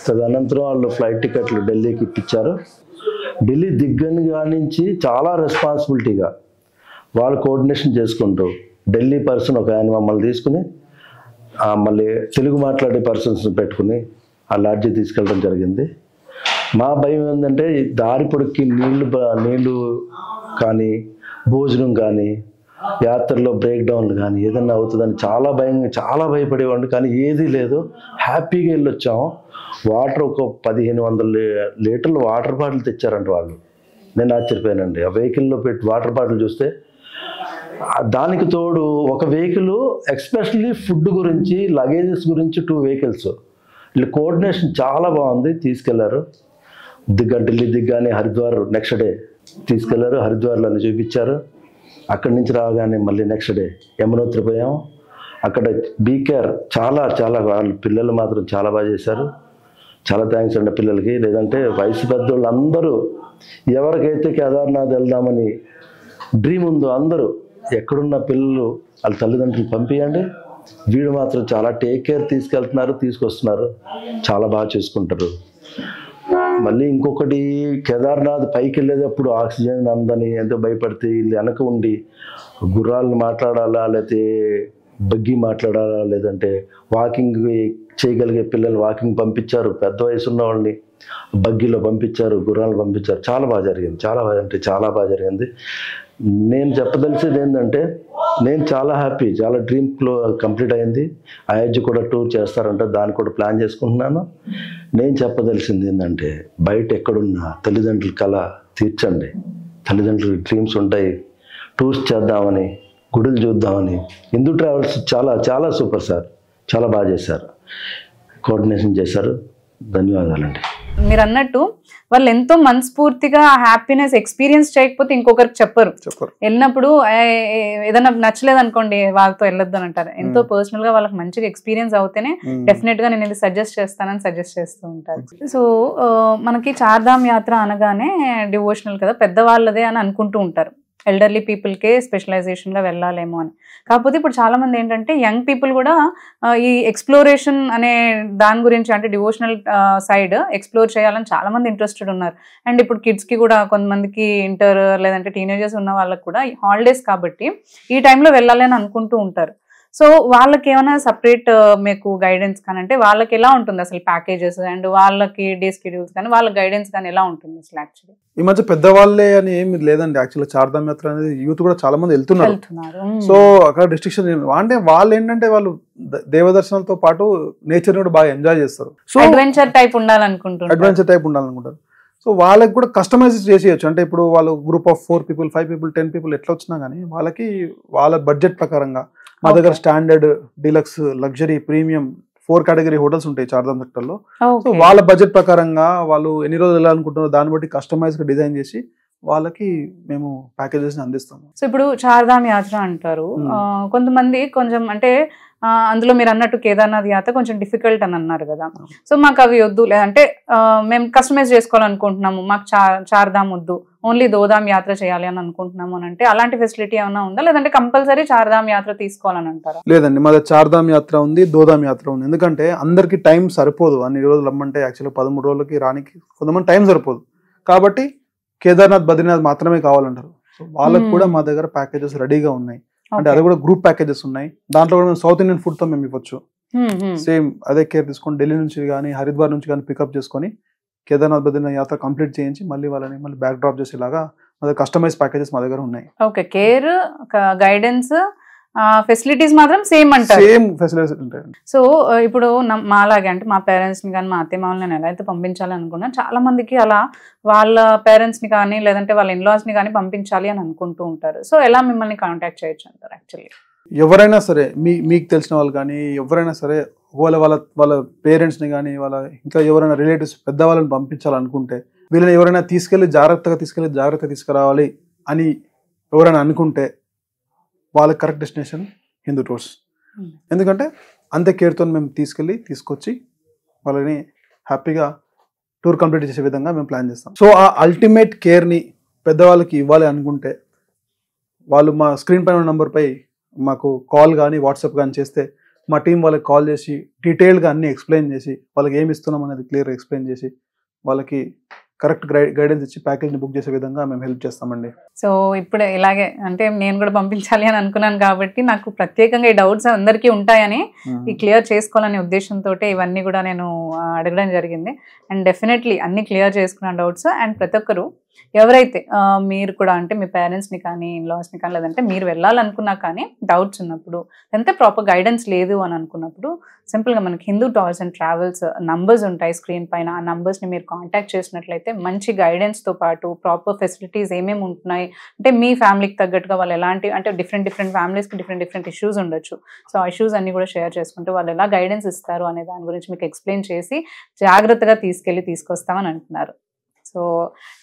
తదనంతరం వాళ్ళు ఫ్లైట్ టికెట్లు ఢిల్లీకి ఇప్పించారు. ఢిల్లీ దిగ్గని కానించి చాలా రెస్పాన్సిబిలిటీగా వాళ్ళు కోఆర్డినేషన్ చేసుకుంటూ ఢిల్లీ పర్సన్ ఒక ఆయన మమ్మల్ని తీసుకుని మళ్ళీ తెలుగు మాట్లాడే పర్సన్స్ని పెట్టుకుని ఆ లాడ్జి తీసుకెళ్ళడం జరిగింది. మా భయం ఏంటంటే దారి పొడుక్కి నీళ్లు కానీ, భోజనం కానీ, యాత్రలో బ్రేక్ డౌన్లు కానీ ఏదన్నా అవుతుందని చాలా భయపడేవాడిని. కానీ ఏదీ లేదు, హ్యాపీగా వెళ్ళొచ్చాము. వాటర్ ఒక 1500 లీటర్లు వాటర్ బాటిల్ తెచ్చారంట వాళ్ళు. నేను ఆశ్చర్యపోయానండి. ఆ వెహికల్లో పెట్టి వాటర్ బాటిల్ చూస్తే దానికి తోడు ఒక వెహికల్, ఎక్స్పెషల్లీ ఫుడ్ గురించి, లగేజెస్ గురించి 2 వెహికల్స్. వీళ్ళ కోఆర్డినేషన్ చాలా బాగుంది. తీసుకెళ్లారు ఢిల్లీ దిగ్గానే హరిద్వార్ నెక్స్ట్ డే తీసుకెళ్లారు. హరిద్వార్లోనే చూపించారు. అక్కడి నుంచి రాగానే మళ్ళీ నెక్స్ట్ డే యమునోత్రి పోయాం. అక్కడ బీకేఆర్ చాలా చాలా వాళ్ళ పిల్లలు మాత్రం చాలా బాగా చేశారు. చాలా థ్యాంక్స్ అండి పిల్లలకి. లేదంటే వయసు పెద్దోళ్ళు అందరూ ఎవరికైతే కేదార్నాథ్ వెళ్దామని డ్రీమ్ ఉందో అందరూ ఎక్కడున్న పిల్లలు వాళ్ళ తల్లిదండ్రులు పంపించండి. వీడు మాత్రం చాలా టేక్ కేర్ తీసుకెళ్తున్నారు, తీసుకొస్తున్నారు, చాలా బాగా చూసుకుంటారు. మళ్ళీ ఇంకొకటి, కేదార్నాథ్ పైకి వెళ్ళేటప్పుడు ఆక్సిజన్ అందని ఎంతో భయపడితే వీళ్ళు వెనక ఉండి గుర్రాలను మాట్లాడాలా, లేకపోతే బగ్గి మాట్లాడాలా, లేదంటే వాకింగ్ చేయగలిగే పిల్లలు వాకింగ్ పంపించారు, పెద్ద వయసు ఉన్న వాళ్ళని బగ్గీలో పంపించారు, గుర్రాలు పంపించారు. చాలా బాగా జరిగింది. చాలా బాగా అంటే చాలా బాగా జరిగింది. నేను చెప్పదలిసేది ఏంటంటే నేను చాలా హ్యాపీ. చాలా డ్రీమ్ కంప్లీట్ అయింది. అయోధ్య కూడా టూర్ చేస్తారంట, దాన్ని కూడా ప్లాన్ చేసుకుంటున్నాను. నేను చెప్పదలిసింది ఏంటంటే బయట ఎక్కడున్నా తల్లిదండ్రుల కళ తీర్చండి. తల్లిదండ్రుల డ్రీమ్స్ ఉంటాయి. టూర్స్ చేద్దామని, గుడులు చూద్దామని. హిందూ ట్రావెల్స్ చాలా చాలా సూపర్ సార్. చాలా బాగా చేశారు, కోఆర్డినేషన్ చేశారు. ధన్యవాదాలండి. మీరు అన్నట్టు వాళ్ళు ఎంతో మనస్ఫూర్తిగా హ్యాపీనెస్ ఎక్స్పీరియన్స్ చేయకపోతే ఇంకొకరికి చెప్పరు. వెళ్ళినప్పుడు ఏదైనా నచ్చలేదు అనుకోండి వాళ్ళతో వెళ్ళొద్దు అని అంటారు. ఎంతో పర్సనల్ గా వాళ్ళకి మంచిగా ఎక్స్పీరియన్స్ అవుతేనే డెఫినెట్ గా నేను ఇది సజెస్ట్ చేస్తానని సజెస్ట్ చేస్తూ ఉంటారు. సో మనకి చార్ధామ్ యాత్ర అనగానే డివోషనల్ కదా, పెద్దవాళ్ళదే అని అనుకుంటూ ఉంటారు. ఎల్డర్లీ పీపుల్కే స్పెషలైజేషన్గా వెళ్ళాలేమో అని. కాకపోతే ఇప్పుడు చాలామంది ఏంటంటే యంగ్ పీపుల్ కూడా ఈ ఎక్స్ప్లోరేషన్ అనే దాని గురించి, అంటే డివోషనల్ సైడ్ ఎక్స్ప్లోర్ చేయాలని చాలామంది ఇంట్రెస్టెడ్ ఉన్నారు. అండ్ ఇప్పుడు కిడ్స్కి కూడా, కొంతమందికి ఇంటర్ లేదంటే టీనేజర్స్ ఉన్న వాళ్ళకి కూడా హాలిడేస్ కాబట్టి ఈ టైంలో వెళ్ళాలి అని అనుకుంటూ ఉంటారు. సో వాళ్ళకి ఏమైనా సపరేట్ మీకు గైడెన్స్ కానీ, అంటే వాళ్ళకి ఎలా ఉంటుంది అసలు ప్యాకేజెస్ అండ్ వాళ్ళకి డే స్కెడ్యూల్స్ కానీ, వాళ్ళ గైడెన్స్ కానీ ఎలా ఉంటుంది అసలు? యాక్చువల్లీ ఈ మధ్య పెద్దవాళ్ళే అని ఏమి లేదండి. యాక్చువల్గా చార్ధామ్ యాత్ర అనేది యూత్ కూడా చాలా మంది వెళ్తున్నారు. సో అక్కడ రిస్ట్రిక్షన్ అంటే వాళ్ళు ఏంటంటే వాళ్ళు దేవదర్శనాలతో పాటు నేచర్ కూడా బాగా ఎంజాయ్ చేస్తారు. సో అడ్వెంచర్ టైప్ ఉండాలనుకుంటారు. సో వాళ్ళకి కూడా కస్టమైజ్ చేసేయచ్చు. అంటే ఇప్పుడు వాళ్ళు group of 4 people, 5 people, 10 people ఎట్లా వచ్చినా కానీ వాళ్ళకి వాళ్ళ బడ్జెట్ ప్రకారంగా మా దగ్గర standard, deluxe, luxury, premium 4 category hotels ఉంటాయి చార్ధామ్ సెక్టర్ లో. సో వాళ్ళ బడ్జెట్ ప్రకారంగా వాళ్ళు ఎన్ని రోజులు వెళ్ళాలనుకుంటున్నారో దాన్ని బట్టి కస్టమైజ్ గా డిజైన్ చేసి వాళ్ళకి మేము ప్యాకేజెస్ ని అందిస్తాము. సో ఇప్పుడు చార్ధామ్ యాత్ర అంటారు, కొంతమంది కొంచెం అంటే అందులో మీరు అన్నట్టు కేదార్నాథ్ యాత్ర కొంచెం డిఫికల్ట్ అని అన్నారు కదా. సో మాకు అవి వద్దు, లేదంటే మేము కస్టమైజ్ చేసుకోవాలనుకుంటున్నాము, మాకు చార్ధామ్ వద్దు, ఓన్లీ దోధామ్ యాత్ర చేయాలి అని అనుకుంటున్నాము అని అంటే అలాంటి ఫెసిలిటీ ఏమైనా ఉందా, లేదంటే కంపల్సరీ చార్ధామ్ యాత్ర తీసుకోవాలని అంటారా? లేదండి, మా చార్ధామ్ యాత్ర ఉంది, దోధామ్ యాత్ర ఉంది. ఎందుకంటే అందరికి టైం సరిపోదు. అన్ని రోజులు రమ్మంటే యాక్చువల్గా 13 రోజులకి రానికి కొంతమంది టైం సరిపోదు. కాబట్టి కేదార్నాథ్, బద్రీనాథ్ మాత్రమే కావాలంటారు. సో వాళ్ళకి కూడా మా దగ్గర ప్యాకేజెస్ రెడీగా ఉన్నాయి. అంటే అది కూడా గ్రూప్ ప్యాకేజెస్ ఉన్నాయి. దాంట్లో కూడా మేము సౌత్ ఇండియన్ ఫుడ్ తో మేము ఇవ్వచ్చు. సేమ్ అదే కేర్ తీసుకొని ఢిల్లీ నుంచి కానీ, హరిద్వార్ నుంచి కానీ పికప్ చేసుకొని కేదార్నాథ్, బద్రీనాథ్ యాత్ర కంప్లీట్ చేయించి మళ్ళీ వాళ్ళని మళ్ళీ బ్యాక్ డ్రాప్ చేసేలాగా మా దగ్గర కస్టమైజ్ ప్యాకేజెస్ మా దగ్గర ఉన్నాయి. ఓకే, కేర్, గైడెన్స్, ఫెసిలిటీస్ మాత్రం సేమ్ అంటారు. సేమ్ ఫెసిలిటీస్ ఉంటాయి. సో ఇప్పుడు మాలాగే, అంటే మా పేరెంట్స్ ని కానీ, మా అత్తయ్య మామూలు నేను ఎలా అయితే పంపించాలి అనుకున్నా, చాలా మందికి అలా వాళ్ళ పేరెంట్స్ ని కానీ లేదంటే వాళ్ళ ఇన్లాస్ ని కానీ పంపించాలి అని అనుకుంటూ ఉంటారు. సో ఎలా మిమ్మల్ని కాంటాక్ట్ చేయొచ్చు అంటారు? యాక్చువల్లీ ఎవరైనా సరే, మీకు తెలిసిన వాళ్ళు కానీ ఎవరైనా సరే, వాళ్ళ పేరెంట్స్ ని కానీ, వాళ్ళ ఇంకా ఎవరైనా రిలేటివ్స్ పెద్దవాళ్ళని పంపించాలనుకుంటే, వీళ్ళని ఎవరైనా జాగ్రత్తగా తీసుకురావాలి అని ఎవరైనా అనుకుంటే వాళ్ళకి కరెక్ట్ డెస్టినేషన్ హిందూ టూర్స్. ఎందుకంటే అంతే కేర్తో మేము తీసుకొచ్చి వాళ్ళని హ్యాపీగా టూర్ కంప్లీట్ చేసే విధంగా మేము ప్లాన్ చేస్తాం. సో ఆ అల్టిమేట్ కేర్ని పెద్దవాళ్ళకి ఇవ్వాలి అనుకుంటే వాళ్ళు మా స్క్రీన్ పైన ఉన్న నంబర్పై మాకు కాల్ కానీ వాట్సాప్ కానీ చేస్తే మా టీం వాళ్ళకి కాల్ చేసి డీటెయిల్గా అన్ని ఎక్స్ప్లెయిన్ చేసి వాళ్ళకి ఏమి ఇస్తున్నాం అనేది క్లియర్గా ఎక్స్ప్లెయిన్ చేసి వాళ్ళకి కరెక్ట్ గైడెన్స్ ఇచ్చి ప్యాకేజ్ని బుక్ చేసే విధంగా మేము హెల్ప్ చేస్తామండి. సో ఇప్పుడు ఇలాగే, అంటే నేను కూడా పంపించాలి అని అనుకున్నాను కాబట్టి నాకు ప్రత్యేకంగా ఈ డౌట్స్ అందరికీ ఉంటాయని ఈ క్లియర్ చేసుకోవాలనే ఉద్దేశంతో ఇవన్నీ కూడా నేను అడగడం జరిగింది. అండ్ డెఫినెట్లీ అన్ని క్లియర్ చేసుకున్న డౌట్స్. అండ్ ప్రతి ఒక్కరు ఎవరైతే మీరు కూడా అంటే మీ పేరెంట్స్ని కానీ ఇన్లాస్ని కానీ లేదంటే మీరు వెళ్ళాలనుకున్నా కానీ డౌట్స్ ఉన్నప్పుడు లేదంటే ప్రాపర్ గైడెన్స్ లేదు అని అనుకున్నప్పుడు సింపుల్గా మనకి Hindu tours and travels numbers ఉంటాయి స్క్రీన్ పైన. ఆ నంబర్స్ని మీరు కాంటాక్ట్ చేసినట్లయితే మంచి గైడెన్స్తో పాటు ప్రాపర్ ఫెసిలిటీస్ ఏమేమి ఉంటున్నాయి అంటే మీ ఫ్యామిలీకి తగ్గట్టుగా వాళ్ళు ఎలాంటి అంటే డిఫరెంట్ ఫ్యామిలీస్కి డిఫరెంట్ ఇష్యూస్ ఉండొచ్చు. సో ఆ ఇష్యూస్ అన్ని కూడా షేర్ చేసుకుంటూ వాళ్ళు ఎలా గైడెన్స్ ఇస్తారు అనే దాని గురించి మీకు ఎక్స్ప్లెయిన్ చేసి జాగ్రత్తగా తీసుకొస్తామని అంటున్నారు. సో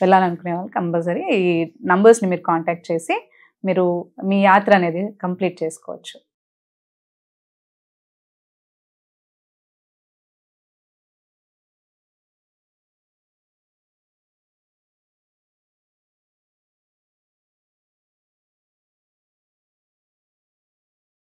వెళ్ళాలనుకునే వాళ్ళు కంపల్సరీ ఈ నంబర్స్ని మీరు కాంటాక్ట్ చేసి మీరు మీ యాత్ర అనేది కంప్లీట్ చేసుకోవచ్చు.